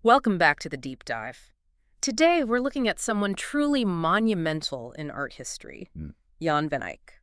Welcome back to the deep dive. Today, we're looking at someone truly monumental in art history, Jan van Eyck,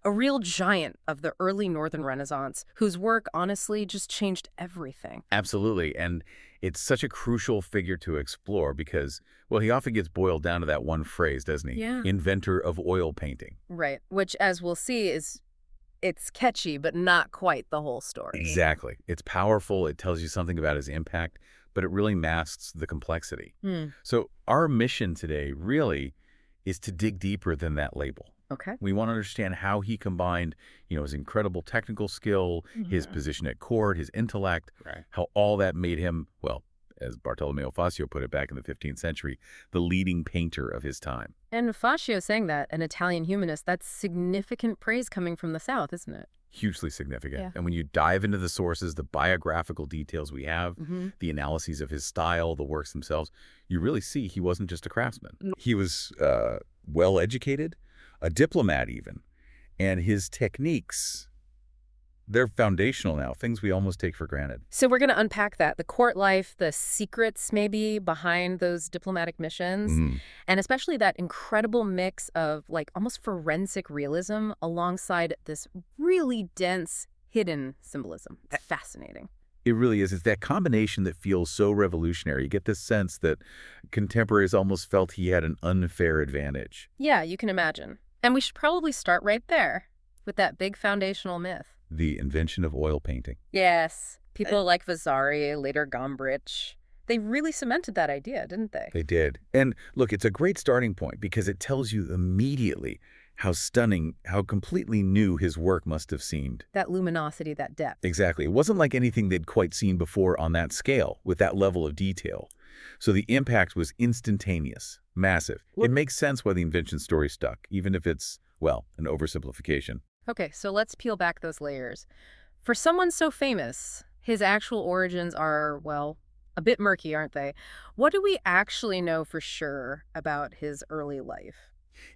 a real giant of the early Northern Renaissance whose work honestly just changed everything. Absolutely. And it's such a crucial figure to explore because, well, he often gets boiled down to that one phrase, doesn't he? Yeah. Inventor of oil painting. Right, which, as we'll see, it's catchy, but not quite the whole story. Exactly. It's powerful. It tells you something about his impact, but it really masks the complexity. So our mission today really is to dig deeper than that label. Okay. We want to understand how he combined, his incredible technical skill, his position at court, his intellect, how all that made him, well, as Bartolomeo Faccio put it back in the 15th century, the leading painter of his time. And Faccio saying that, an Italian humanist, that's significant praise coming from the South, isn't it? Hugely significant. Yeah. And when you dive into the sources, the biographical details we have, the analyses of his style, the works themselves, you really see he wasn't just a craftsman. He was well-educated, a diplomat even, and his techniques, they're foundational now, things we almost take for granted. So we're going to unpack that, the court life, the secrets maybe behind those diplomatic missions, and especially that incredible mix of like almost forensic realism alongside this really dense hidden symbolism. It's fascinating. It really is. It's that combination that feels so revolutionary. You get this sense that contemporaries almost felt he had an unfair advantage. Yeah, you can imagine. And we should probably start right there with that big foundational myth. The invention of oil painting. Yes. People like Vasari, later Gombrich, they really cemented that idea, didn't they? They did. And look, it's a great starting point because it tells you immediately how stunning, how completely new his work must have seemed. That luminosity, that depth. Exactly. It wasn't like anything they'd quite seen before on that scale, with that level of detail. So the impact was instantaneous, massive. It makes sense why the invention story stuck, even if it's, well, an oversimplification. Okay, so let's peel back those layers. For someone so famous, his actual origins are, well, a bit murky, aren't they? What do we actually know for sure about his early life?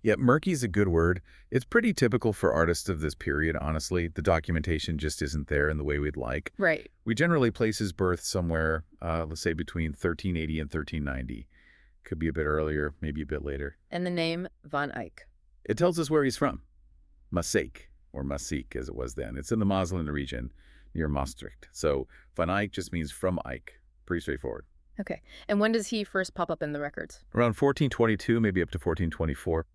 Yeah, murky is a good word. It's pretty typical for artists of this period, honestly. The documentation just isn't there in the way we'd like. Right. We generally place his birth somewhere, let's say between 1380 and 1390. Could be a bit earlier, maybe a bit later. And the name Van Eyck. It tells us where he's from. Maaseik, or Maaseik as it was then. It's in the Maaseland region near Maastricht. So Van Eyck just means from Eyck. Pretty straightforward. Okay. And when does he first pop up in the records? Around 1422, maybe up to 1424.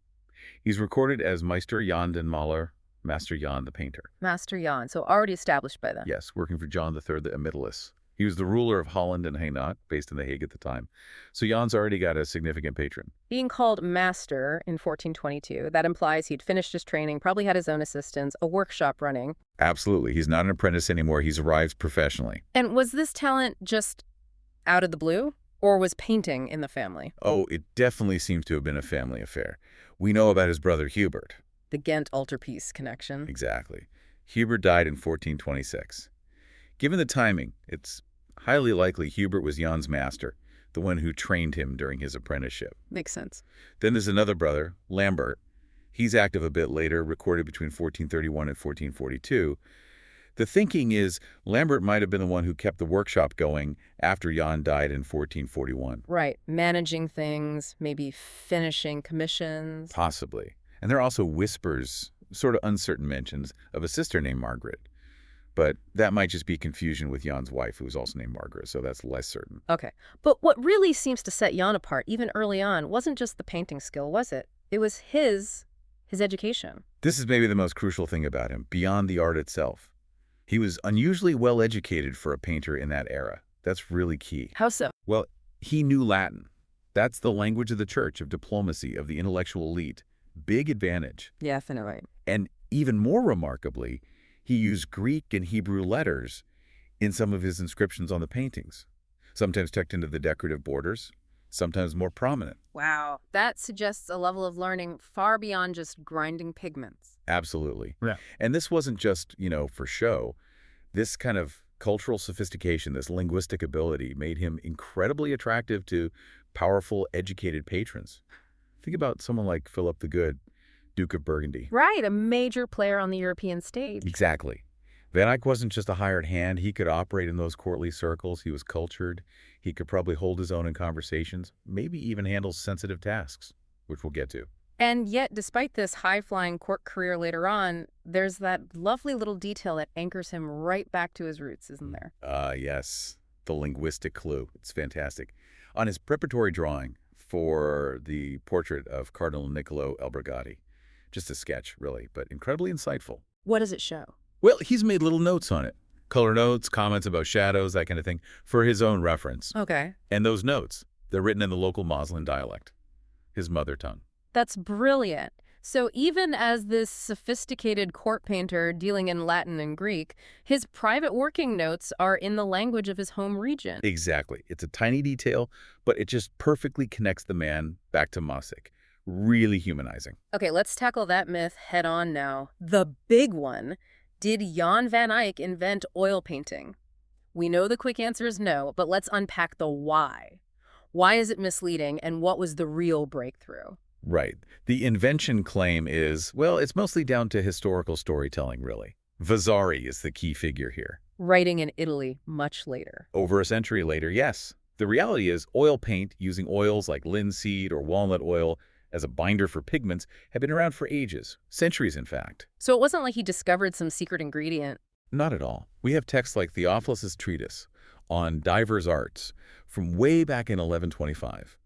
He's recorded as Meister Jan den Maler, Master Jan the painter. Master Jan, so already established by then. Yes, working for John III the Emidulus. He was the ruler of Holland and Hainaut, based in The Hague at the time. So Jan's already got a significant patron. Being called master in 1422, that implies he'd finished his training, probably had his own assistants, a workshop running. Absolutely. He's not an apprentice anymore. He's arrived professionally. And was this talent just out of the blue? Or was painting in the family? Oh, it definitely seems to have been a family affair. We know about his brother Hubert. The Ghent Altarpiece connection. Exactly. Hubert died in 1426. Given the timing, it's highly likely Hubert was Jan's master, the one who trained him during his apprenticeship. Makes sense. Then there's another brother, Lambert. He's active a bit later, recorded between 1431 and 1442. The thinking is Lambert might have been the one who kept the workshop going after Jan died in 1441. Right. Managing things, maybe finishing commissions. Possibly. And there are also whispers, sort of uncertain mentions, of a sister named Margaret. But that might just be confusion with Jan's wife, who was also named Margaret, so that's less certain. Okay. But what really seems to set Jan apart, even early on, wasn't just the painting skill, was it? It was his education. This is maybe the most crucial thing about him, beyond the art itself. He was unusually well-educated for a painter in that era. That's really key. How so? Well, he knew Latin. That's the language of the church, of diplomacy, of the intellectual elite. Big advantage. Yeah, definitely. And even more remarkably, he used Greek and Hebrew letters in some of his inscriptions on the paintings, sometimes tucked into the decorative borders, sometimes more prominent. Wow. That suggests a level of learning far beyond just grinding pigments. Absolutely. Yeah. And this wasn't just, for show. This kind of cultural sophistication, this linguistic ability made him incredibly attractive to powerful, educated patrons. Think about someone like Philip the Good, Duke of Burgundy. Right, a major player on the European stage. Exactly. Van Eyck wasn't just a hired hand. He could operate in those courtly circles. He was cultured. He could probably hold his own in conversations, maybe even handle sensitive tasks, which we'll get to. And yet, despite this high-flying court career later on, there's that lovely little detail that anchors him right back to his roots, isn't there? Yes, the linguistic clue. It's fantastic. On his preparatory drawing for the portrait of Cardinal Niccolo Albergati, just a sketch, really, but incredibly insightful. What does it show? Well, he's made little notes on it. Color notes, comments about shadows, that kind of thing, for his own reference. Okay. And those notes, they're written in the local Moslem dialect, his mother tongue. That's brilliant. So even as this sophisticated court painter dealing in Latin and Greek, his private working notes are in the language of his home region. Exactly. It's a tiny detail, but it just perfectly connects the man back to Mossack. Really humanizing. Okay, let's tackle that myth head on now. The big one. Did Jan van Eyck invent oil painting? We know the quick answer is no, but let's unpack the why. Why is it misleading, and what was the real breakthrough? Right. The invention claim is, well, it's mostly down to historical storytelling, really. Vasari is the key figure here. Writing in Italy much later. Over a century later, yes. The reality is oil paint using oils like linseed or walnut oil as a binder for pigments had been around for ages, centuries in fact. So it wasn't like he discovered some secret ingredient. Not at all. We have texts like Theophilus's treatise on divers arts from way back in 1125.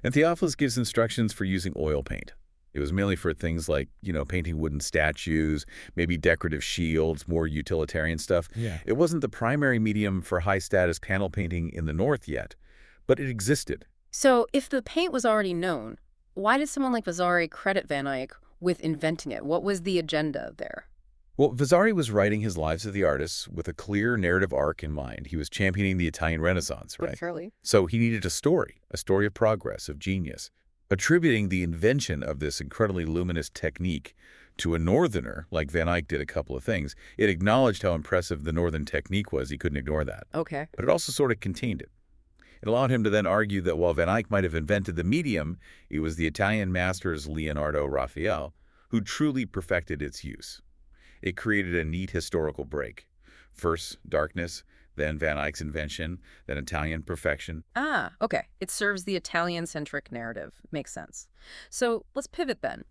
And Theophilus gives instructions for using oil paint. It was mainly for things like, painting wooden statues, maybe decorative shields, more utilitarian stuff. Yeah. It wasn't the primary medium for high-status panel painting in the North yet, but it existed. So if the paint was already known, why did someone like Vasari credit Van Eyck with inventing it? What was the agenda there? Well, Vasari was writing his Lives of the Artists with a clear narrative arc in mind. He was championing the Italian Renaissance, right? Fairly. So he needed a story of progress, of genius. Attributing the invention of this incredibly luminous technique to a northerner, like Van Eyck did a couple of things, it acknowledged how impressive the northern technique was. He couldn't ignore that. Okay. But it also sort of contained it. It allowed him to then argue that while Van Eyck might have invented the medium, it was the Italian masters Leonardo Raphael who truly perfected its use. It created a neat historical break. First, darkness, then Van Eyck's invention, then Italian perfection. Ah, okay. It serves the Italian-centric narrative. Makes sense. So let's pivot then.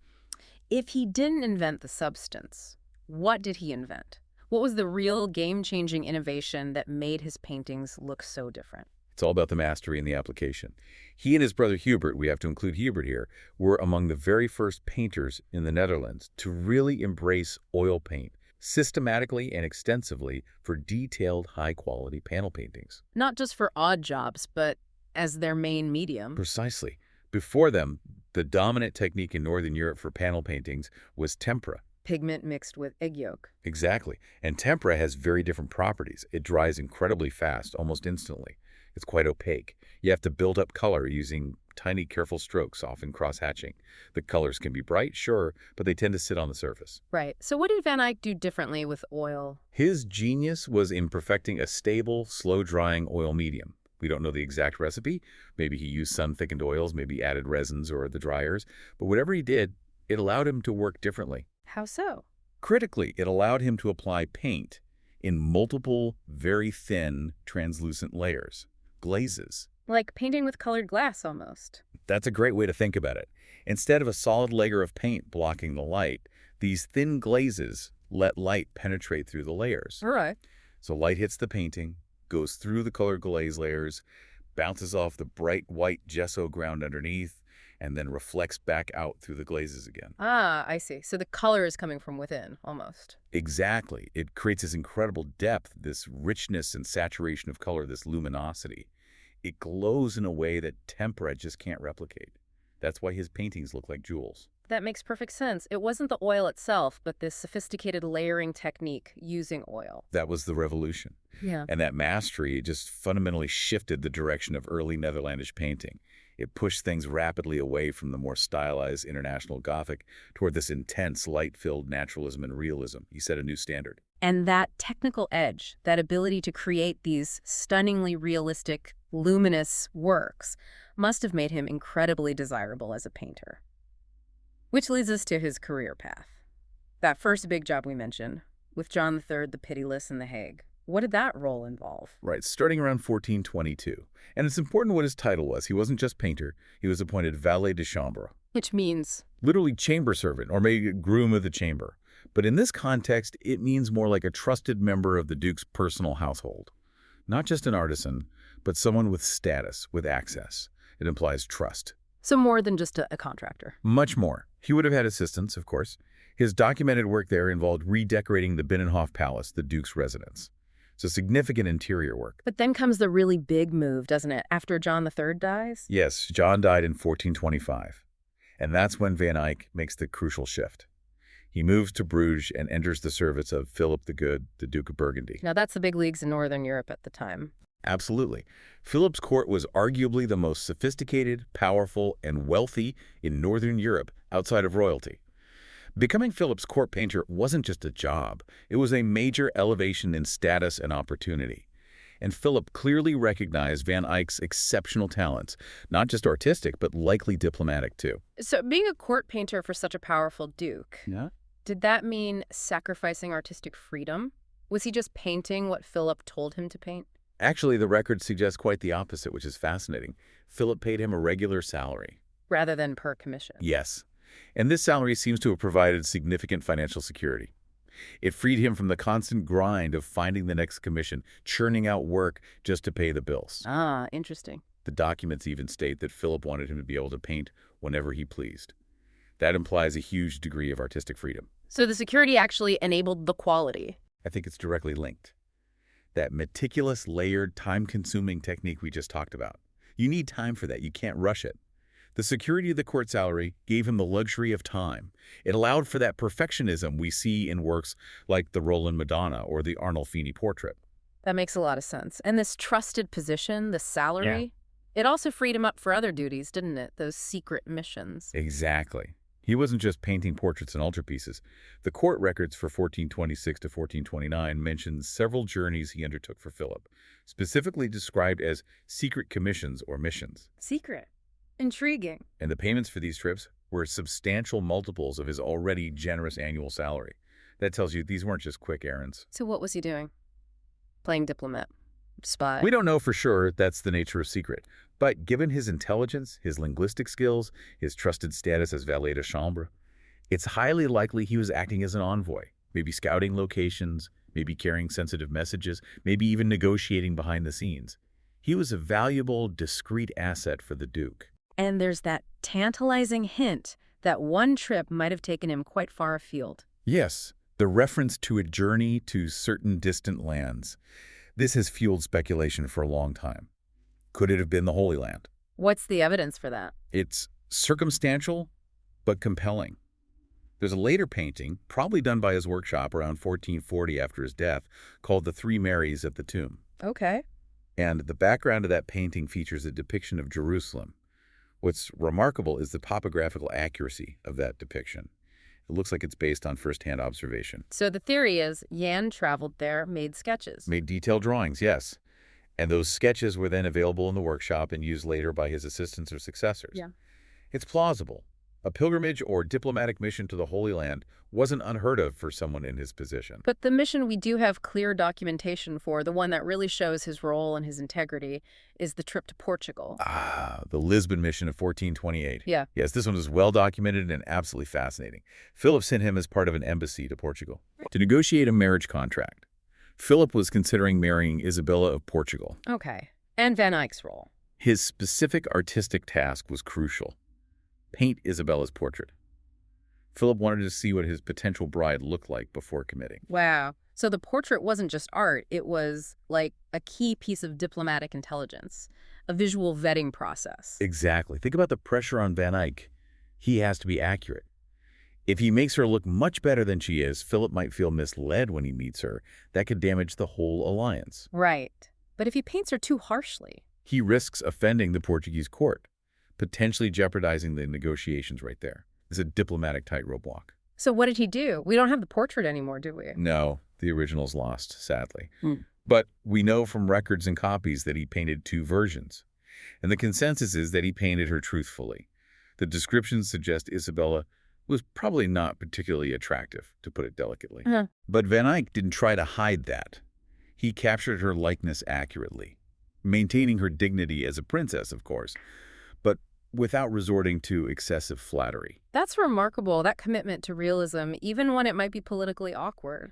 If he didn't invent the substance, what did he invent? What was the real game-changing innovation that made his paintings look so different? It's all about the mastery and the application. He and his brother Hubert, we have to include Hubert here, were among the very first painters in the Netherlands to really embrace oil paint systematically and extensively for detailed, high-quality panel paintings. Not just for odd jobs, but as their main medium. Precisely. Before them, the dominant technique in Northern Europe for panel paintings was tempera. Pigment mixed with egg yolk. Exactly. And tempera has very different properties. It dries incredibly fast, almost instantly. It's quite opaque. You have to build up color using tiny, careful strokes, often cross-hatching. The colors can be bright, sure, but they tend to sit on the surface. Right. So what did Van Eyck do differently with oil? His genius was in perfecting a stable, slow-drying oil medium. We don't know the exact recipe. Maybe he used sun-thickened oils, maybe added resins or the dryers. But whatever he did, it allowed him to work differently. How so? Critically, it allowed him to apply paint in multiple, very thin, translucent layers. Glazes. Like painting with colored glass, almost. That's a great way to think about it. Instead of a solid layer of paint blocking the light, these thin glazes let light penetrate through the layers. All right. So light hits the painting, goes through the colored glaze layers, bounces off the bright white gesso ground underneath, and then reflects back out through the glazes again. Ah, I see. So the color is coming from within, almost. Exactly. It creates this incredible depth, this richness and saturation of color, this luminosity. It glows in a way that tempera just can't replicate. That's why his paintings look like jewels. That makes perfect sense. It wasn't the oil itself, but this sophisticated layering technique using oil. That was the revolution. Yeah. And that mastery just fundamentally shifted the direction of early Netherlandish painting. It pushed things rapidly away from the more stylized international Gothic toward this intense, light-filled naturalism and realism. He set a new standard. And that technical edge, that ability to create these stunningly realistic, luminous works, must have made him incredibly desirable as a painter. Which leads us to his career path. That first big job we mentioned, with John III, the Pitiless, in The Hague. What did that role involve? Right, starting around 1422. And it's important what his title was. He wasn't just painter. He was appointed valet de chambre. Which means? Literally chamber servant, or maybe groom of the chamber. But in this context, it means more like a trusted member of the Duke's personal household. Not just an artisan, but someone with status, with access. It implies trust. So more than just a contractor. Much more. He would have had assistants, of course. His documented work there involved redecorating the Binnenhof Palace, the Duke's residence. It's a significant interior work. But then comes the really big move, doesn't it, after John III dies? Yes, John died in 1425. And that's when Van Eyck makes the crucial shift. He moves to Bruges and enters the service of Philip the Good, the Duke of Burgundy. Now that's the big leagues in Northern Europe at the time. Absolutely. Philip's court was arguably the most sophisticated, powerful, and wealthy in Northern Europe outside of royalty. Becoming Philip's court painter wasn't just a job. It was a major elevation in status and opportunity. And Philip clearly recognized Van Eyck's exceptional talents, not just artistic, but likely diplomatic too. So being a court painter for such a powerful duke, Yeah? did that mean sacrificing artistic freedom? Was he just painting what Philip told him to paint? Actually, the record suggests quite the opposite, which is fascinating. Philip paid him a regular salary. Rather than per commission? Yes. And this salary seems to have provided significant financial security. It freed him from the constant grind of finding the next commission, churning out work just to pay the bills. Ah, interesting. The documents even state that Philip wanted him to be able to paint whenever he pleased. That implies a huge degree of artistic freedom. So the security actually enabled the quality. I think it's directly linked. That meticulous, layered, time-consuming technique we just talked about. You need time for that. You can't rush it. The security of the court salary gave him the luxury of time. It allowed for that perfectionism we see in works like the Roland Madonna or the Arnolfini portrait. That makes a lot of sense. And this trusted position, the salary, it also freed him up for other duties, didn't it? Those secret missions. Exactly. He wasn't just painting portraits and altarpieces. The court records for 1426 to 1429 mention several journeys he undertook for Philip, specifically described as secret commissions or missions. Secret. Intriguing. And the payments for these trips were substantial multiples of his already generous annual salary. That tells you these weren't just quick errands. So what was he doing? Playing diplomat? Spy? We don't know for sure. That's the nature of secret. But given his intelligence, his linguistic skills, his trusted status as valet de chambre, it's highly likely he was acting as an envoy, maybe scouting locations, maybe carrying sensitive messages, maybe even negotiating behind the scenes. He was a valuable, discreet asset for the Duke. And there's that tantalizing hint that one trip might have taken him quite far afield. Yes, the reference to a journey to certain distant lands. This has fueled speculation for a long time. Could it have been the Holy Land? What's the evidence for that? It's circumstantial, but compelling. There's a later painting, probably done by his workshop around 1440 after his death, called The Three Marys at the Tomb. Okay. And the background of that painting features a depiction of Jerusalem. What's remarkable is the topographical accuracy of that depiction. It looks like it's based on first-hand observation. So the theory is Jan traveled there, made sketches. Made detailed drawings, yes. And those sketches were then available in the workshop and used later by his assistants or successors. Yeah. It's plausible. A pilgrimage or diplomatic mission to the Holy Land wasn't unheard of for someone in his position. But the mission we do have clear documentation for, the one that really shows his role and his integrity, is the trip to Portugal. Ah, the Lisbon mission of 1428. Yeah. Yes, this one is well documented and absolutely fascinating. Philip sent him as part of an embassy to Portugal to negotiate a marriage contract. Philip was considering marrying Isabella of Portugal. Okay. And Van Eyck's role. His specific artistic task was crucial. Paint Isabella's portrait. Philip wanted to see what his potential bride looked like before committing. Wow. So the portrait wasn't just art. It was like a key piece of diplomatic intelligence, a visual vetting process. Exactly. Think about the pressure on Van Eyck. He has to be accurate. If he makes her look much better than she is, Philip might feel misled when he meets her. That could damage the whole alliance. Right. But if he paints her too harshly? He risks offending the Portuguese court, potentially jeopardizing the negotiations right there. It's a diplomatic tightrope walk. So what did he do? We don't have the portrait anymore, do we? No, the original's lost, sadly. But we know from records and copies that he painted two versions. And the consensus is that he painted her truthfully. The descriptions suggest Isabella was probably not particularly attractive, to put it delicately. Uh-huh. But Van Eyck didn't try to hide that. He captured her likeness accurately, maintaining her dignity as a princess, of course, but without resorting to excessive flattery. That's remarkable, that commitment to realism, even when it might be politically awkward.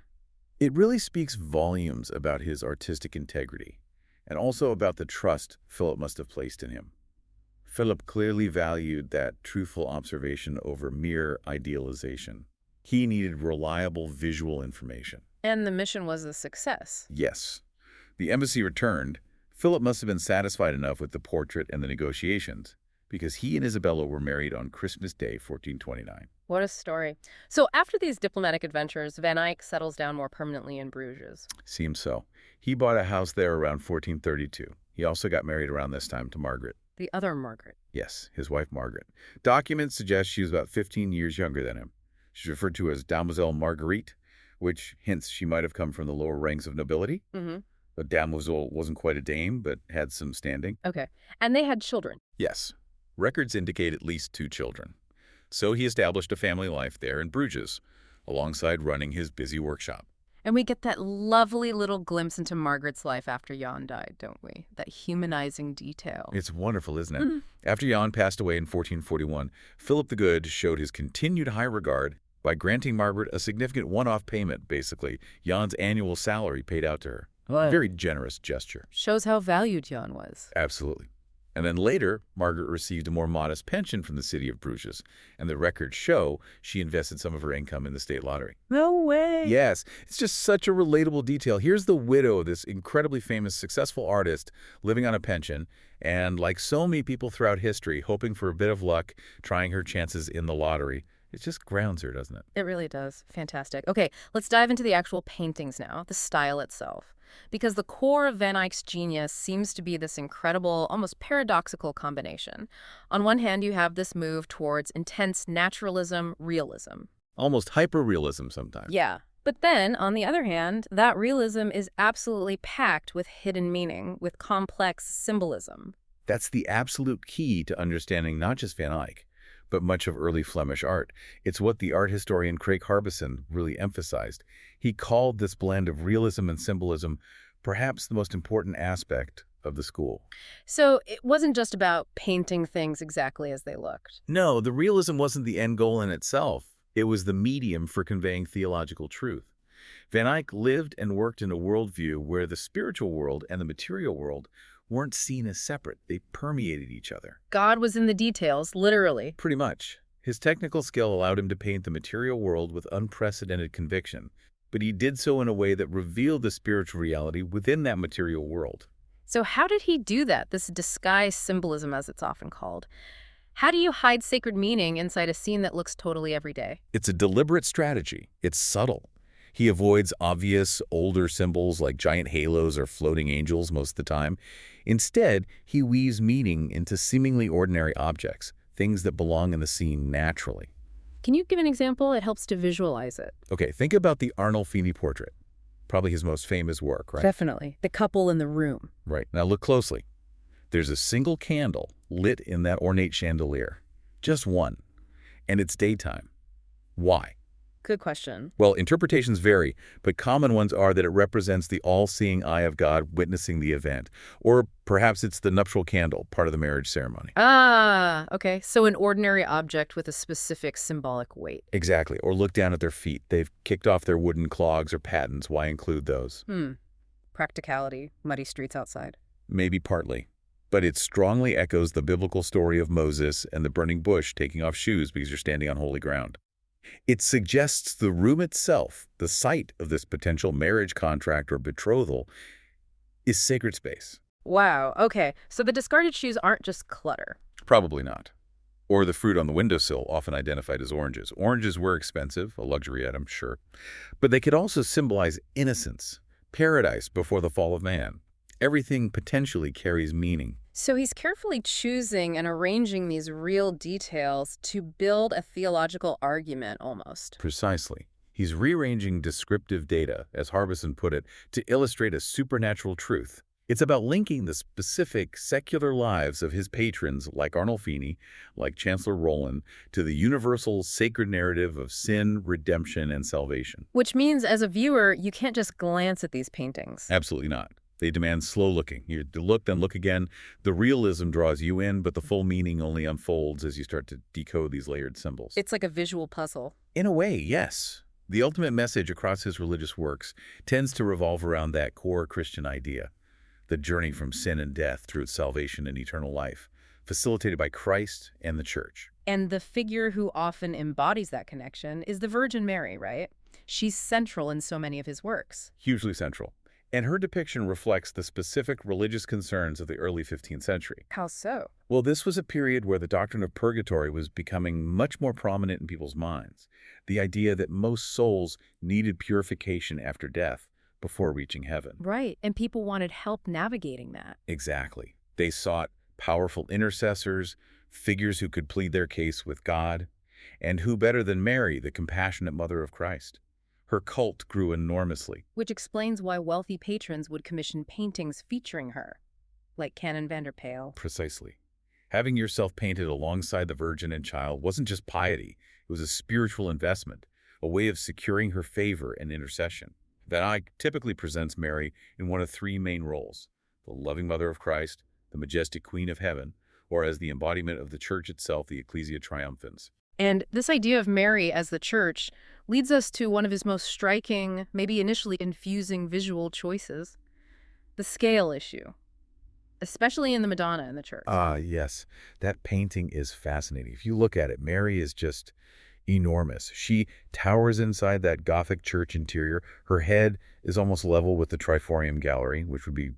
It really speaks volumes about his artistic integrity, and also about the trust Philip must have placed in him. Philip clearly valued that truthful observation over mere idealization. He needed reliable visual information. And the mission was a success. Yes. The embassy returned. Philip must have been satisfied enough with the portrait and the negotiations, because he and Isabella were married on Christmas Day, 1429. What a story. So after these diplomatic adventures, Van Eyck settles down more permanently in Bruges. Seems so. He bought a house there around 1432. He also got married around this time to Margaret. The other Margaret. Yes, his wife Margaret. Documents suggest she was about 15 years younger than him. She's referred to as Damoiselle Marguerite, which hints she might have come from the lower ranks of nobility. A damoiselle wasn't quite a dame, but had some standing. Okay. And they had children. Yes. Records indicate at least 2 children. So he established a family life there in Bruges, alongside running his busy workshop. And we get that lovely little glimpse into Margaret's life after Jan died, don't we? That humanizing detail. It's wonderful, isn't it? After Jan passed away in 1441, Philip the Good showed his continued high regard by granting Margaret a significant one-off payment, basically, Jan's annual salary paid out to her. What? Very generous gesture. Shows how valued Jan was. Absolutely. And then later, Margaret received a more modest pension from the city of Bruges, and the records show she invested some of her income in the state lottery. No way. Yes, it's just such a relatable detail. Here's the widow of this incredibly famous, successful artist living on a pension, and like so many people throughout history, hoping for a bit of luck, trying her chances in the lottery. It just grounds her, doesn't it? It really does. Fantastic. Okay, let's dive into the actual paintings now, the style itself. Because the core of Van Eyck's genius seems to be this incredible, almost paradoxical combination. On one hand, you have this move towards intense naturalism, realism. Almost hyper-realism sometimes. Yeah. But then, on the other hand, that realism is absolutely packed with hidden meaning, with complex symbolism. That's the absolute key to understanding not just Van Eyck, but much of early Flemish art. It's what the art historian Craig Harbison really emphasized. He called this blend of realism and symbolism perhaps the most important aspect of the school. So it wasn't just about painting things exactly as they looked. No, the realism wasn't the end goal in itself. It was the medium for conveying theological truth. Van Eyck lived and worked in a worldview where the spiritual world and the material world weren't seen as separate. They permeated each other. God was in the details, literally. Pretty much. His technical skill allowed him to paint the material world with unprecedented conviction, but he did so in a way that revealed the spiritual reality within that material world. So how did he do that, this disguised symbolism as it's often called? How do you hide sacred meaning inside a scene that looks totally everyday? It's a deliberate strategy. It's subtle. He avoids obvious, older symbols like giant halos or floating angels most of the time. Instead, he weaves meaning into seemingly ordinary objects, things that belong in the scene naturally. Can you give an example? It helps to visualize it. Okay, think about the Arnolfini portrait. Probably his most famous work, right? Definitely. The couple in the room. Right. Now look closely. There's a single candle lit in that ornate chandelier. Just one. And it's daytime. Why? Good question. Well, interpretations vary, but common ones are that it represents the all-seeing eye of God witnessing the event. Or perhaps it's the nuptial candle, part of the marriage ceremony. Ah, okay. So an ordinary object with a specific symbolic weight. Exactly. Or look down at their feet. They've kicked off their wooden clogs or pattens. Why include those? Practicality. Muddy streets outside. Maybe partly. But it strongly echoes the biblical story of Moses and the burning bush taking off shoes because you're standing on holy ground. It suggests the room itself, the site of this potential marriage contract or betrothal, is sacred space. Wow, okay. So the discarded shoes aren't just clutter. Probably not. Or the fruit on the windowsill, often identified as oranges. Oranges were expensive, a luxury item, sure. But they could also symbolize innocence, paradise before the fall of man. Everything potentially carries meaning. So he's carefully choosing and arranging these real details to build a theological argument, almost. Precisely. He's rearranging descriptive data, as Harbison put it, to illustrate a supernatural truth. It's about linking the specific secular lives of his patrons, like Arnolfini, like Chancellor Roland, to the universal sacred narrative of sin, redemption, and salvation. Which means, as a viewer, you can't just glance at these paintings. Absolutely not. They demand slow looking. You look, then look again. The realism draws you in, but the full meaning only unfolds as you start to decode these layered symbols. It's like a visual puzzle. In a way, yes. The ultimate message across his religious works tends to revolve around that core Christian idea, the journey from sin and death through salvation and eternal life, facilitated by Christ and the Church. And the figure who often embodies that connection is the Virgin Mary, right? She's central in so many of his works. Hugely central. And her depiction reflects the specific religious concerns of the early 15th century. How so? Well, this was a period where the doctrine of purgatory was becoming much more prominent in people's minds. The idea that most souls needed purification after death before reaching heaven. Right, and people wanted help navigating that. Exactly. They sought powerful intercessors, figures who could plead their case with God, and who better than Mary, the compassionate mother of Christ? Her cult grew enormously. Which explains why wealthy patrons would commission paintings featuring her, like Canon van der Pale. Precisely. Having yourself painted alongside the Virgin and Child wasn't just piety, it was a spiritual investment, a way of securing her favor and intercession. Van Eyck typically presents Mary in one of three main roles: the loving mother of Christ, the majestic queen of heaven, or as the embodiment of the Church itself, the Ecclesia Triumphans. And this idea of Mary as the Church leads us to one of his most striking, maybe initially confusing visual choices, the scale issue, especially in the Madonna in the church. Yes. That painting is fascinating. If you look at it, Mary is just enormous. She towers inside that Gothic church interior. Her head is almost level with the Triforium gallery, which would be,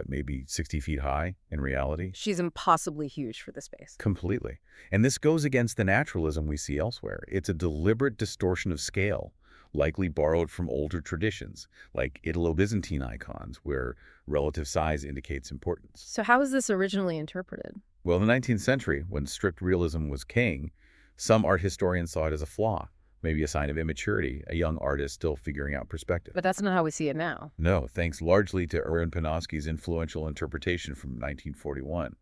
maybe 60 feet high in reality? She's impossibly huge for the space. Completely. And this goes against the naturalism we see elsewhere. It's a deliberate distortion of scale, likely borrowed from older traditions, like Italo-Byzantine icons, where relative size indicates importance. So how was this originally interpreted? Well, in the 19th century, when strict realism was king, some art historians saw it as a flaw, maybe a sign of immaturity, a young artist still figuring out perspective. But that's not how we see it now. No, thanks largely to Erwin Panofsky's influential interpretation from 1941.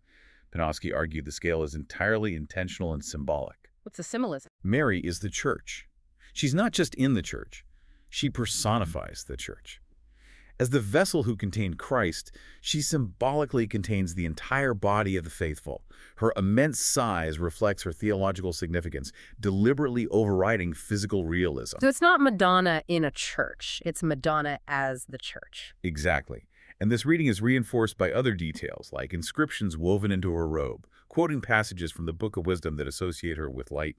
Panofsky argued the scale is entirely intentional and symbolic. What's the symbolism? Mary is the church. She's not just in the church. She personifies the church. As the vessel who contained Christ, she symbolically contains the entire body of the faithful. Her immense size reflects her theological significance, deliberately overriding physical realism. So it's not Madonna in a church. It's Madonna as the church. Exactly. And this reading is reinforced by other details, like inscriptions woven into her robe, quoting passages from the Book of Wisdom that associate her with light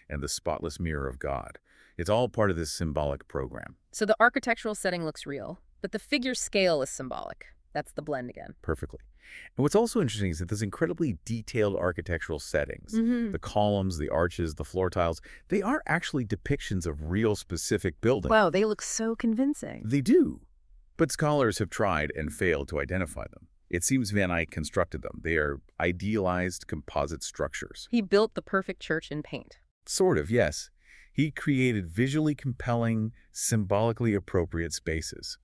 and the spotless mirror of God. It's all part of this symbolic program. So the architectural setting looks real, but the figure scale is symbolic. That's the blend again. Perfectly. And what's also interesting is that those incredibly detailed architectural settings, the columns, the arches, the floor tiles, they are actually depictions of real specific buildings. Wow, they look so convincing. They do. But scholars have tried and failed to identify them. It seems Van Eyck constructed them. They are idealized composite structures. He built the perfect church in paint. Sort of, yes. He created visually compelling, symbolically appropriate spaces.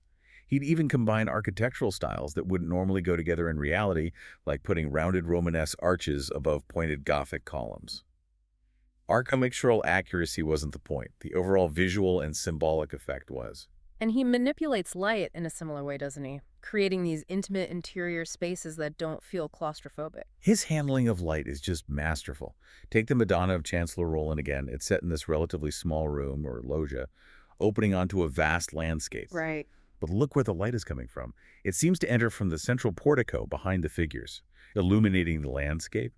He'd even combine architectural styles that wouldn't normally go together in reality, like putting rounded Romanesque arches above pointed Gothic columns. Architectural accuracy wasn't the point. The overall visual and symbolic effect was. And he manipulates light in a similar way, doesn't he? Creating these intimate interior spaces that don't feel claustrophobic. His handling of light is just masterful. Take the Madonna of Chancellor Roland again. It's set in this relatively small room, or loggia, opening onto a vast landscape. Right. But look where the light is coming from. It seems to enter from the central portico behind the figures, illuminating the landscape.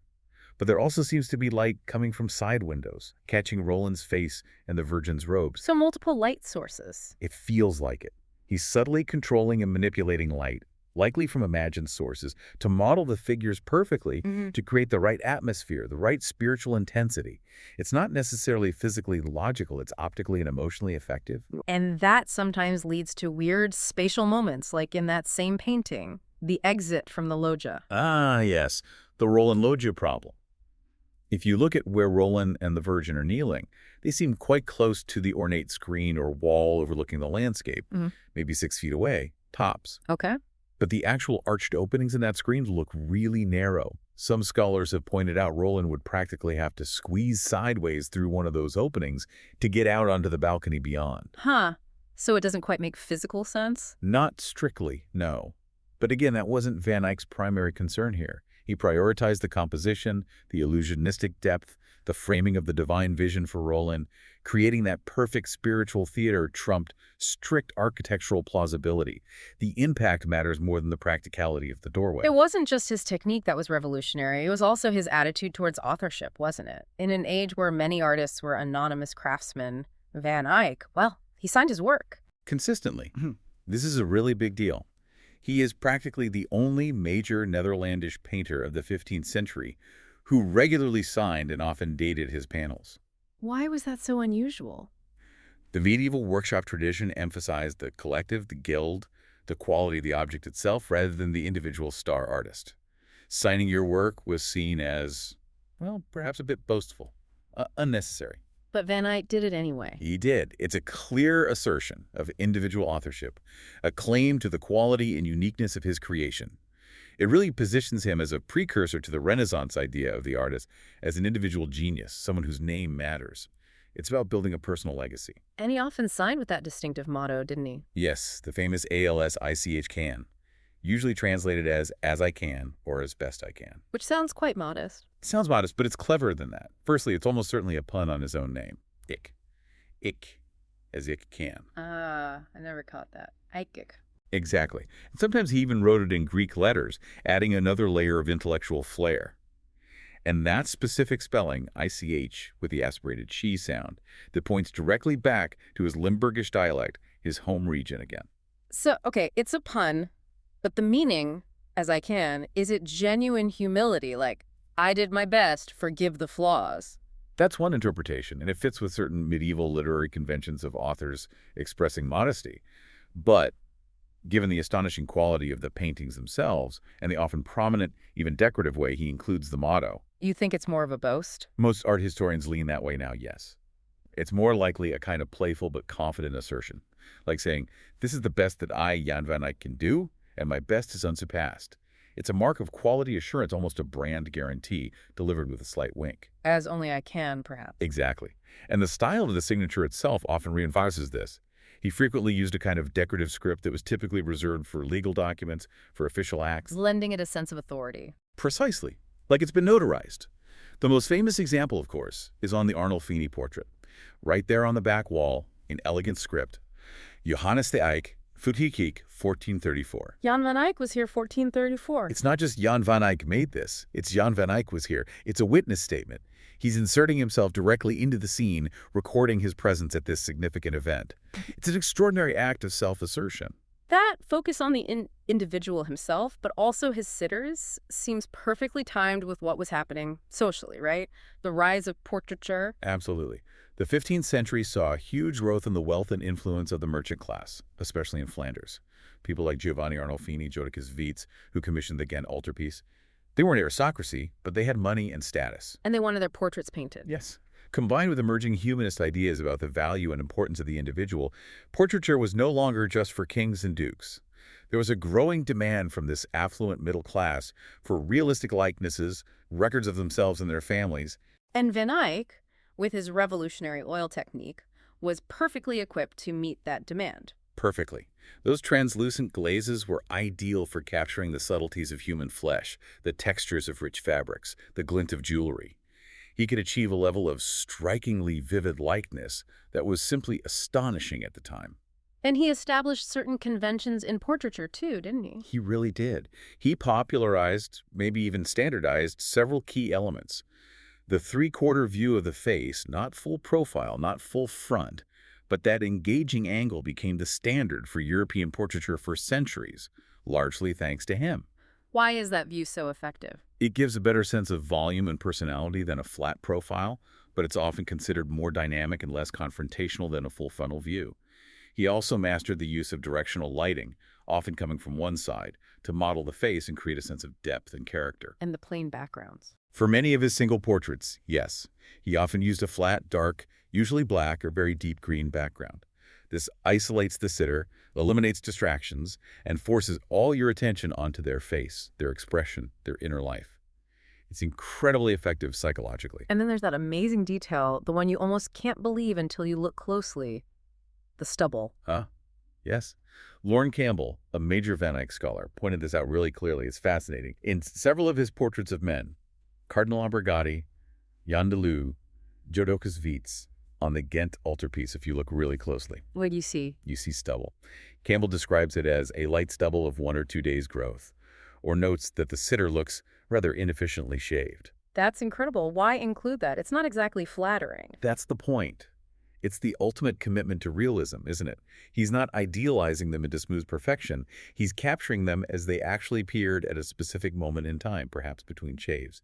But there also seems to be light coming from side windows, catching Roland's face and the Virgin's robes. So multiple light sources. It feels like it. He's subtly controlling and manipulating light, likely from imagined sources, to model the figures perfectly to create the right atmosphere, the right spiritual intensity. It's not necessarily physically logical, it's optically and emotionally effective. And that sometimes leads to weird spatial moments, like in that same painting, the exit from the loggia. Ah, yes, the Roland loggia problem. If you look at where Roland and the Virgin are kneeling, they seem quite close to the ornate screen or wall overlooking the landscape, maybe 6 feet away, tops. Okay. But the actual arched openings in that screen look really narrow. Some scholars have pointed out Roland would practically have to squeeze sideways through one of those openings to get out onto the balcony beyond. Huh. So it doesn't quite make physical sense? Not strictly, no. But again, that wasn't Van Eyck's primary concern here. He prioritized the composition, the illusionistic depth, the framing of the divine vision for Roland. Creating that perfect spiritual theater trumped strict architectural plausibility. The impact matters more than the practicality of the doorway. It wasn't just his technique that was revolutionary. It was also his attitude towards authorship, wasn't it? In an age where many artists were anonymous craftsmen, Van Eyck, well, he signed his work. Consistently. This is a really big deal. He is practically the only major Netherlandish painter of the 15th century who regularly signed and often dated his panels. Why was that so unusual? The medieval workshop tradition emphasized the collective, the guild, the quality of the object itself rather than the individual star artist. Signing your work was seen as, well, perhaps a bit boastful, unnecessary. But Van Eyck did it anyway. He did. It's a clear assertion of individual authorship, a claim to the quality and uniqueness of his creation. It really positions him as a precursor to the Renaissance idea of the artist as an individual genius, someone whose name matters. It's about building a personal legacy. And he often signed with that distinctive motto, didn't he? Yes, the famous ALSICH can, usually translated as I can or as best I can. Which sounds quite modest. It sounds modest, but it's cleverer than that. Firstly, it's almost certainly a pun on his own name. Ick. Ick, as Ick can. I never caught that. Eikic. Exactly. And sometimes he even wrote it in Greek letters, adding another layer of intellectual flair. And that specific spelling, ICH, with the aspirated she sound, that points directly back to his Limburgish dialect, his home region again. So, okay, it's a pun, but the meaning, as I can, is it genuine humility, like, I did my best, forgive the flaws? That's one interpretation, and it fits with certain medieval literary conventions of authors expressing modesty. But given the astonishing quality of the paintings themselves and the often prominent, even decorative way he includes the motto. You think it's more of a boast? Most art historians lean that way now, yes. It's more likely a kind of playful but confident assertion, like saying, this is the best that I, Jan van Eyck, can do, and my best is unsurpassed. It's a mark of quality assurance, almost a brand guarantee, delivered with a slight wink. As only I can, perhaps. Exactly. And the style of the signature itself often reinforces this. He frequently used a kind of decorative script that was typically reserved for legal documents, for official acts. Lending it a sense of authority. Precisely. Like it's been notarized. The most famous example, of course, is on the Arnolfini portrait. Right there on the back wall, in elegant script, Johannes de Eyck, Futhikiek, 1434. Jan van Eyck was here 1434. It's not just Jan van Eyck made this. It's Jan van Eyck was here. It's a witness statement. He's inserting himself directly into the scene, recording his presence at this significant event. It's an extraordinary act of self-assertion. That focus on the individual himself, but also his sitters, seems perfectly timed with what was happening socially, right? The rise of portraiture. Absolutely. The 15th century saw a huge growth in the wealth and influence of the merchant class, especially in Flanders. People like Giovanni Arnolfini, Jodocus Vits, who commissioned the Ghent Altarpiece. They weren't aristocracy, but they had money and status. And they wanted their portraits painted. Yes. Combined with emerging humanist ideas about the value and importance of the individual, portraiture was no longer just for kings and dukes. There was a growing demand from this affluent middle class for realistic likenesses, records of themselves and their families. And Van Eyck, with his revolutionary oil technique, was perfectly equipped to meet that demand. Perfectly. Those translucent glazes were ideal for capturing the subtleties of human flesh, the textures of rich fabrics, the glint of jewelry. He could achieve a level of strikingly vivid likeness that was simply astonishing at the time. And he established certain conventions in portraiture too, didn't he? He really did. He popularized, maybe even standardized, several key elements. The three-quarter view of the face, not full profile, not full front, but that engaging angle became the standard for European portraiture for centuries, largely thanks to him. Why is that view so effective? It gives a better sense of volume and personality than a flat profile, but it's often considered more dynamic and less confrontational than a full frontal view. He also mastered the use of directional lighting, often coming from one side, to model the face and create a sense of depth and character. And the plain backgrounds. For many of his single portraits, yes, he often used a flat, dark, usually black or very deep green background. This isolates the sitter, eliminates distractions, and forces all your attention onto their face, their expression, their inner life. It's incredibly effective psychologically. And then there's that amazing detail, the one you almost can't believe until you look closely. The stubble. Huh? Yes. Lorne Campbell, a major Van Eyck scholar, pointed this out really clearly. It's fascinating. In several of his portraits of men, Cardinal Albergati, Jan de Leeuw, Jodocus Vits, on the Ghent Altarpiece, if you look really closely, What do you see? you see stubble. Campbell describes it as a light stubble of 1 or 2 days' growth, or notes that the sitter looks rather inefficiently shaved. That's incredible. Why include that? It's not exactly flattering. That's the point. It's the ultimate commitment to realism, isn't it? He's not idealizing them into smooth perfection. He's capturing them as they actually appeared at a specific moment in time, perhaps between shaves.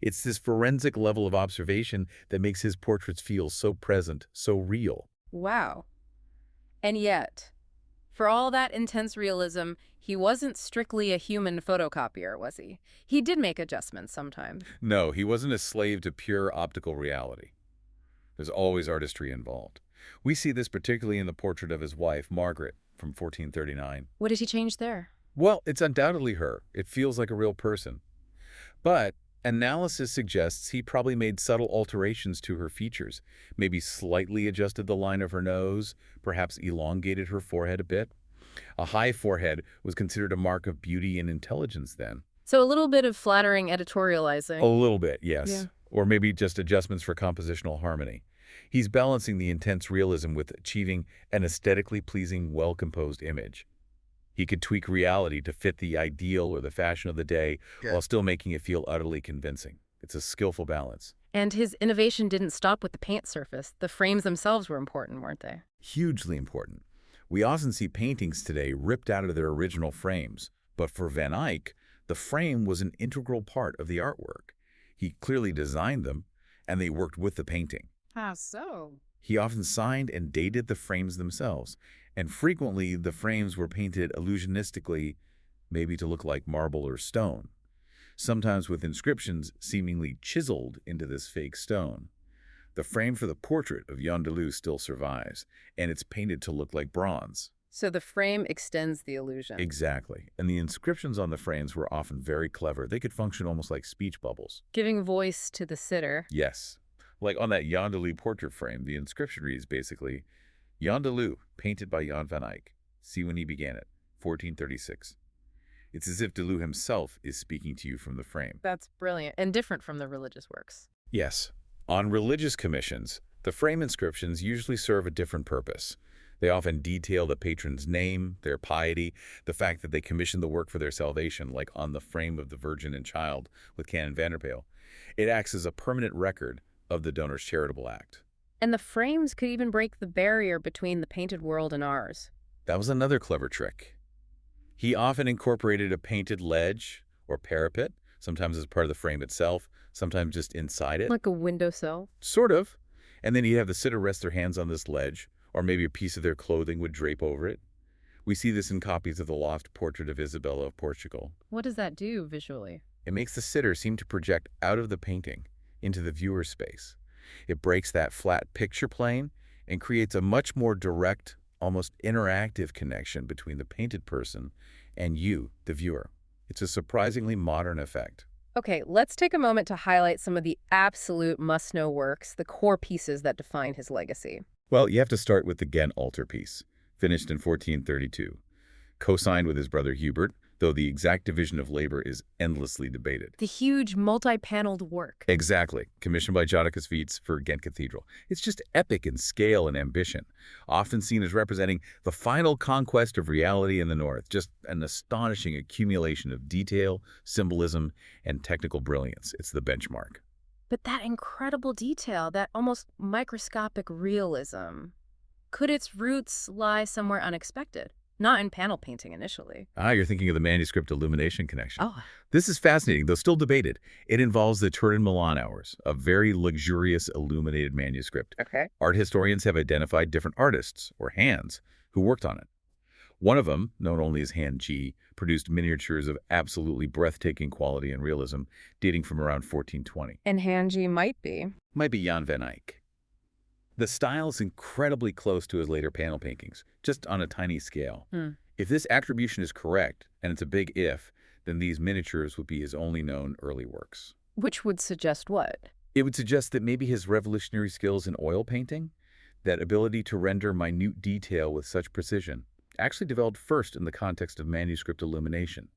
It's this forensic level of observation that makes his portraits feel so present, so real. Wow. And yet, for all that intense realism, he wasn't strictly a human photocopier, was he? He did make adjustments sometimes. No, he wasn't a slave to pure optical reality. There's always artistry involved. We see this particularly in the portrait of his wife, Margaret, from 1439. What did he change there? Well, it's undoubtedly her. It feels like a real person. But analysis suggests he probably made subtle alterations to her features, maybe slightly adjusted the line of her nose, perhaps elongated her forehead a bit. A high forehead was considered a mark of beauty and intelligence then. So a little bit of flattering editorializing. A little bit, yes. Yeah. Or maybe just adjustments for compositional harmony. He's balancing the intense realism with achieving an aesthetically pleasing, well-composed image. He could tweak reality to fit the ideal or the fashion of the day while still making it feel utterly convincing. It's a skillful balance. And his innovation didn't stop with the paint surface. The frames themselves were important, weren't they? Hugely important. We often see paintings today ripped out of their original frames, but for Van Eyck, the frame was an integral part of the artwork. He clearly designed them, and they worked with the painting. How so? He often signed and dated the frames themselves, and frequently the frames were painted illusionistically, maybe to look like marble or stone, sometimes with inscriptions seemingly chiseled into this fake stone. The frame for the portrait of Jan de Leeuw still survives, and it's painted to look like bronze. So the frame extends the illusion. Exactly. And the inscriptions on the frames were often very clever. They could function almost like speech bubbles. Giving voice to the sitter. Yes. Like on that Jan de Leeuw portrait frame, the inscription reads basically, Jan de Leeuw, painted by Jan van Eyck. See when he began it, 1436. It's as if de Leeuw himself is speaking to you from the frame. That's brilliant and different from the religious works. Yes. On religious commissions, the frame inscriptions usually serve a different purpose. They often detail the patron's name, their piety, the fact that they commissioned the work for their salvation, like on the frame of the Virgin and Child with Canon Vanderpeel. It acts as a permanent record of the donor's charitable act. And the frames could even break the barrier between the painted world and ours. That was another clever trick. He often incorporated a painted ledge or parapet, sometimes as part of the frame itself, sometimes just inside it. Like a windowsill? Sort of. And then he'd have the sitter rest their hands on this ledge, or maybe a piece of their clothing would drape over it. We see this in copies of the loft portrait of Isabella of Portugal. What does that do visually? It makes the sitter seem to project out of the painting into the viewer's space. It breaks that flat picture plane and creates a much more direct, almost interactive connection between the painted person and you, the viewer. It's a surprisingly modern effect. Okay, let's take a moment to highlight some of the absolute must-know works, the core pieces that define his legacy. Well, you have to start with the Ghent Altarpiece, finished in 1432, co-signed with his brother Hubert, though the exact division of labor is endlessly debated. The huge multi-paneled work. Exactly, commissioned by Jodocus Vits for Ghent Cathedral. It's just epic in scale and ambition, often seen as representing the final conquest of reality in the North, just an astonishing accumulation of detail, symbolism, and technical brilliance. It's the benchmark. But that incredible detail, that almost microscopic realism, could its roots lie somewhere unexpected? Not in panel painting initially. You're thinking of the manuscript illumination connection. Oh. This is fascinating, though still debated. It involves the Turin Milan hours, a very luxurious illuminated manuscript. Okay. Art historians have identified different artists, or hands, who worked on it. One of them, known only as Hand G, produced miniatures of absolutely breathtaking quality and realism, dating from around 1420. And Hand G might be Might be Jan van Eyck. The style's incredibly close to his later panel paintings, just on a tiny scale. If this attribution is correct, and it's a big if, then these miniatures would be his only known early works. Which would suggest what? It would suggest that maybe his revolutionary skills in oil painting, that ability to render minute detail with such precision, actually developed first in the context of manuscript illumination.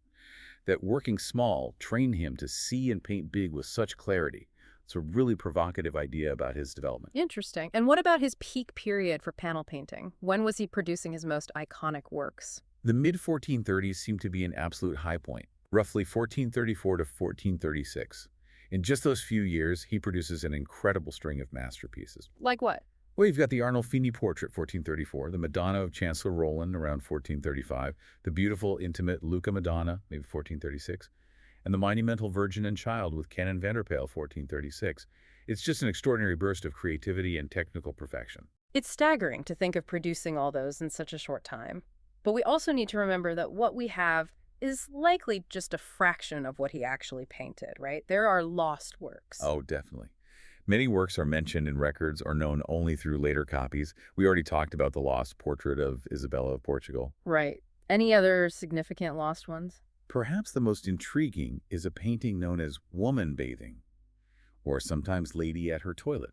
That working small trained him to see and paint big with such clarity. It's a really provocative idea about his development. Interesting. And what about his peak period for panel painting? When was he producing his most iconic works? The mid-1430s seem to be an absolute high point, roughly 1434 to 1436. In just those few years, he produces an incredible string of masterpieces. Like what? Well, you've got the Arnolfini portrait, 1434, the Madonna of Chancellor Roland, around 1435, the beautiful, intimate Lucca Madonna, maybe 1436, and the monumental Virgin and Child with Canon Vanderpale, 1436. It's just an extraordinary burst of creativity and technical perfection. It's staggering to think of producing all those in such a short time. But we also need to remember that what we have is likely just a fraction of what he actually painted, right? There are lost works. Oh, definitely. Many works are mentioned in records or known only through later copies. We already talked about the lost portrait of Isabella of Portugal. Right. Any other significant lost ones? Perhaps the most intriguing is a painting known as Woman Bathing, or sometimes Lady at Her Toilet.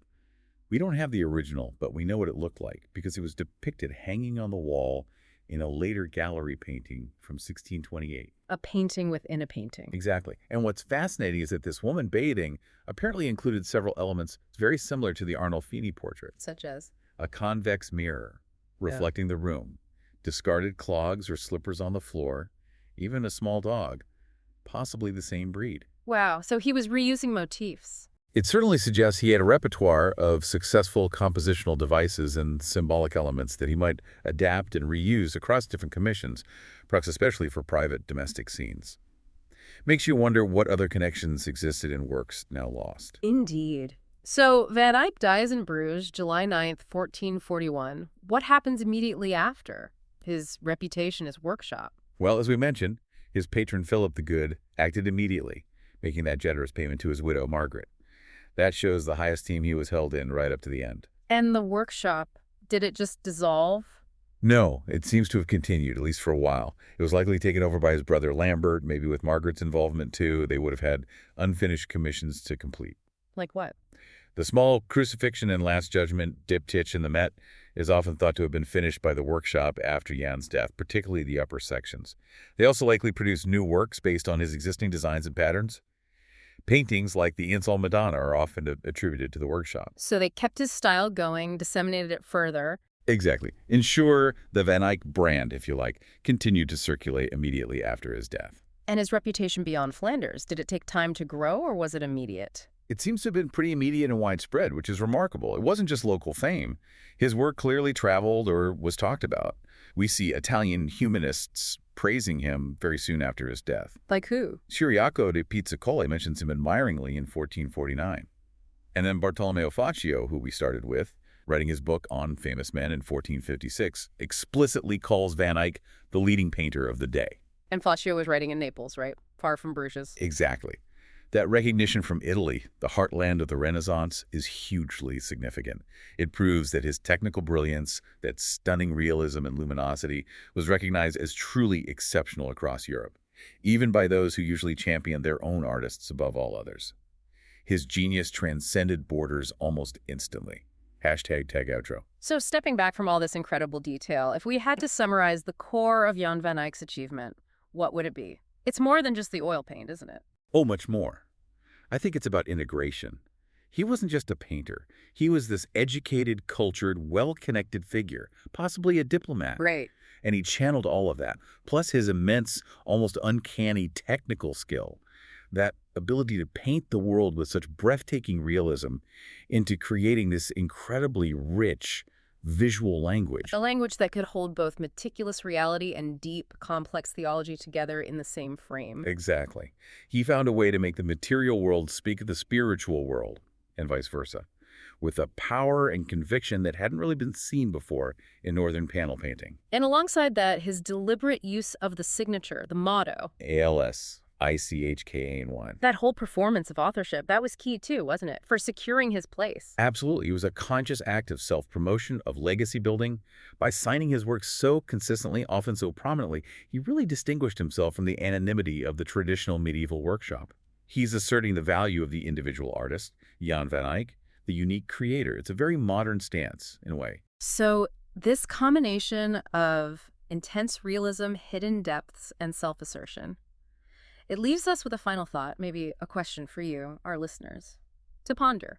We don't have the original, but we know what it looked like because it was depicted hanging on the wall in a later gallery painting from 1628. A painting within a painting. Exactly. And what's fascinating is that this woman bathing apparently included several elements very similar to the Arnolfini portrait. Such as? A convex mirror reflecting the room, discarded clogs or slippers on the floor, even a small dog, possibly the same breed. Wow, so he was reusing motifs. It certainly suggests he had a repertoire of successful compositional devices and symbolic elements that he might adapt and reuse across different commissions, perhaps especially for private domestic scenes. Makes you wonder what other connections existed in works now lost. Indeed. So Van Eyck dies in Bruges, July 9th, 1441. What happens immediately after? His reputation as workshop. Well, as we mentioned, his patron Philip the Good acted immediately, making that generous payment to his widow, Margaret. That shows the high esteem he was held in right up to the end. And the workshop, did it just dissolve? No, it seems to have continued, at least for a while. It was likely taken over by his brother Lambert, maybe with Margaret's involvement too. They would have had unfinished commissions to complete. Like what? The small Crucifixion and Last Judgment diptych in the Met is often thought to have been finished by the workshop after Jan's death, particularly the upper sections. They also likely produced new works based on his existing designs and patterns. Paintings like the Insel Madonna are often attributed to the workshop. So they kept his style going, disseminated it further. Exactly. Ensure the Van Eyck brand, if you like, continued to circulate immediately after his death. And his reputation beyond Flanders, did it take time to grow or was it immediate? It seems to have been pretty immediate and widespread, which is remarkable. It wasn't just local fame. His work clearly traveled or was talked about. We see Italian humanists praising him very soon after his death. Like who? Ciriaco de Pizzacolle mentions him admiringly in 1449. And then Bartolomeo Faccio, who we started with, writing his book on famous men in 1456, explicitly calls Van Eyck the leading painter of the day. And Faccio was writing in Naples, right? Far from Bruges. Exactly. That recognition from Italy, the heartland of the Renaissance, is hugely significant. It proves that his technical brilliance, that stunning realism and luminosity, was recognized as truly exceptional across Europe, even by those who usually champion their own artists above all others. His genius transcended borders almost instantly. Hashtag tag outro. So stepping back from all this incredible detail, if we had to summarize the core of Jan van Eyck's achievement, what would it be? It's more than just the oil paint, isn't it? Oh, much more. I think it's about integration. He wasn't just a painter. He was this educated, cultured, well-connected figure, possibly a diplomat. Right. And he channeled all of that, plus his immense, almost uncanny technical skill, that ability to paint the world with such breathtaking realism into creating this incredibly rich visual language. A language that could hold both meticulous reality and deep, complex theology together in the same frame. Exactly. He found a way to make the material world speak of the spiritual world, and vice versa, with a power and conviction that hadn't really been seen before in Northern panel painting. And alongside that, his deliberate use of the signature, the motto. ALS. ICHKAN1. That whole performance of authorship, that was key too, wasn't it? For securing his place. Absolutely. It was a conscious act of self-promotion, of legacy building. By signing his work so consistently, often so prominently, he really distinguished himself from the anonymity of the traditional medieval workshop. He's asserting the value of the individual artist, Jan van Eyck, the unique creator. It's a very modern stance, in a way. So this combination of intense realism, hidden depths, and self-assertion, it leaves us with a final thought, maybe a question for you, our listeners, to ponder.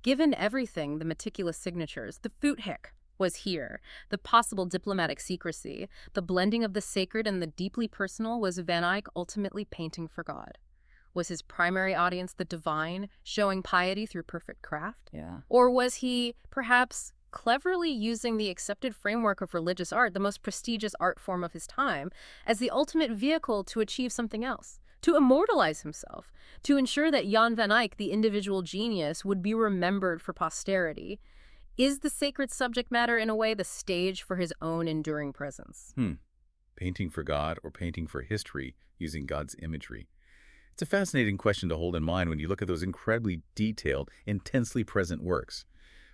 Given everything, the meticulous signatures, the Voethik was here, the possible diplomatic secrecy, the blending of the sacred and the deeply personal, was Van Eyck ultimately painting for God? Was his primary audience the divine, showing piety through perfect craft? Yeah. Or was he, perhaps, cleverly using the accepted framework of religious art, the most prestigious art form of his time, as the ultimate vehicle to achieve something else, to immortalize himself, to ensure that Jan van Eyck, the individual genius, would be remembered for posterity? Is the sacred subject matter, in a way, the stage for his own enduring presence? Painting for God or painting for history using God's imagery? It's a fascinating question to hold in mind when you look at those incredibly detailed, intensely present works.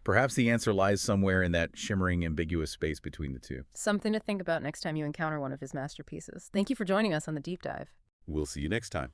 Perhaps the answer lies somewhere in that shimmering, ambiguous space between the two. Something to think about next time you encounter one of his masterpieces. Thank you for joining us on The Deep Dive. We'll see you next time.